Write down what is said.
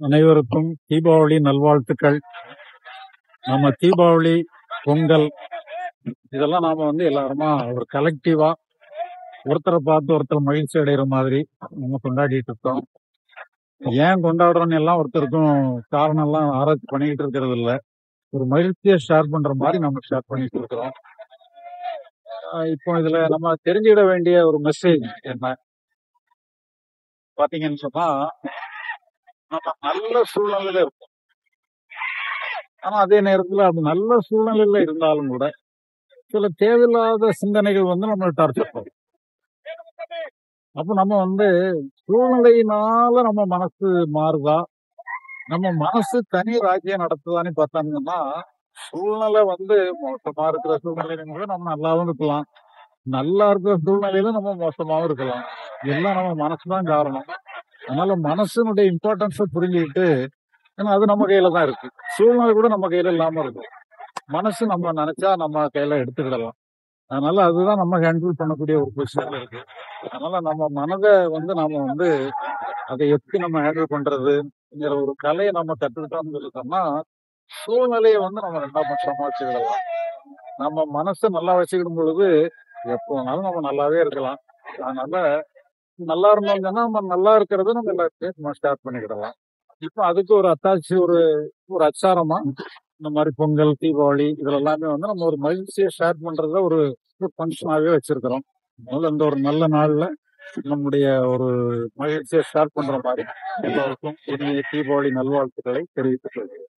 அனைவருக்கும் தீபாவளி நல்வாழ்த்துக்கள். நம்ம தீபாவளி, பொங்கல் இதெல்லாம் நாம எல்லாருமா ஒரு கலெக்டிவா ஒருத்தரை பார்த்து ஒருத்தர் மகிழ்ச்சி அடைகிற மாதிரி நம்ம கொண்டாடிட்டு இருக்கோம். ஏன் கொண்டாடுறோம்னு எல்லாம் ஒருத்தருக்கும் காரணம் எல்லாம் ஆராய்ச்சி பண்ணிக்கிட்டு இருக்கிறது இல்ல. ஒரு மகிழ்ச்சியை ஷேர் பண்ற மாதிரி நம்ம ஷேர் பண்ணிட்டு இருக்கிறோம். இப்போ இதுல நம்ம தெரிஞ்சுக்கிட வேண்டிய ஒரு மெசேஜ் என்ன பாத்தீங்கன்னு சொன்னா, நம்ம நல்ல சூழ்நிலையில இருக்கும். ஆனா அதே நேரத்துல அது நல்ல சூழ்நிலையில இருந்தாலும் கூட சில தேவையில்லாத சிந்தனைகள் நம்ம டார்ச்சர் பண்ணும். அப்ப நம்ம சூழ்நிலையினால நம்ம மனசு மாறுதா, நம்ம மனசு தனி ராஜ்யம் நடத்துதான்னு பார்த்தாங்கன்னா, சூழ்நிலை மோசமா இருக்கிற சூழ்நிலையிலும் கூட நம்ம நல்லாவும் இருக்கலாம், நல்லா இருக்கிற சூழ்நிலையில நம்ம மோசமாவும் இருக்கலாம். எல்லாம் நம்ம மனசுதான் காரணம். அதனால மனசுனுடைய இம்பார்ட்டன்ஸை புரிஞ்சுக்கிட்டு, ஏன்னா அது நம்ம கையில தான் இருக்கு. சூழ்நிலை கூட நம்ம கையில இல்லாம இருக்கும். மனசு நம்ம நினைச்சா நம்ம கையில எடுத்துக்கிடலாம். அதனால அதுதான் நம்ம ஹேண்டில் பண்ணக்கூடிய ஒரு பொசிஷன்ல இருக்கு. அதனால நம்ம மனதை நாம அதை எப்படி நம்ம ஹேண்டில் பண்றதுங்கிற ஒரு கலையை நம்ம கத்துக்கிட்டோம்னு சொல்லிட்டோம்னா, சூழ்நிலையை நம்ம ரெண்டாம் பட்சமா வச்சுக்கிடலாம். நம்ம மனசை நல்லா வச்சுக்கிடும் பொழுது எப்போ வேணாலும் நம்ம நல்லாவே இருக்கலாம். அதனால நல்லா இருந்தோம்னா நம்ம நல்லா இருக்கிறத நம்ம எல்லாத்தையும் நம்ம ஸ்டார்ட் பண்ணிக்கிடலாம். இப்ப அதுக்கு ஒரு அத்தாட்சி, ஒரு ஒரு அச்சாரமா இந்த மாதிரி பொங்கல், தீபாவளி இதுல எல்லாமே நம்ம ஒரு மகிழ்ச்சியை ஷேர் பண்றத ஒரு ஃபங்க்ஷனாவே வச்சிருக்கிறோம். அதனால இந்த ஒரு நல்ல நாள்ல நம்முடைய ஒரு மகிழ்ச்சியை ஷேர் பண்ற மாதிரி எல்லாருக்கும் இனிய தீபாவளி நல்வாழ்த்துக்களை தெரிவித்துக் கொள்கிறேன்.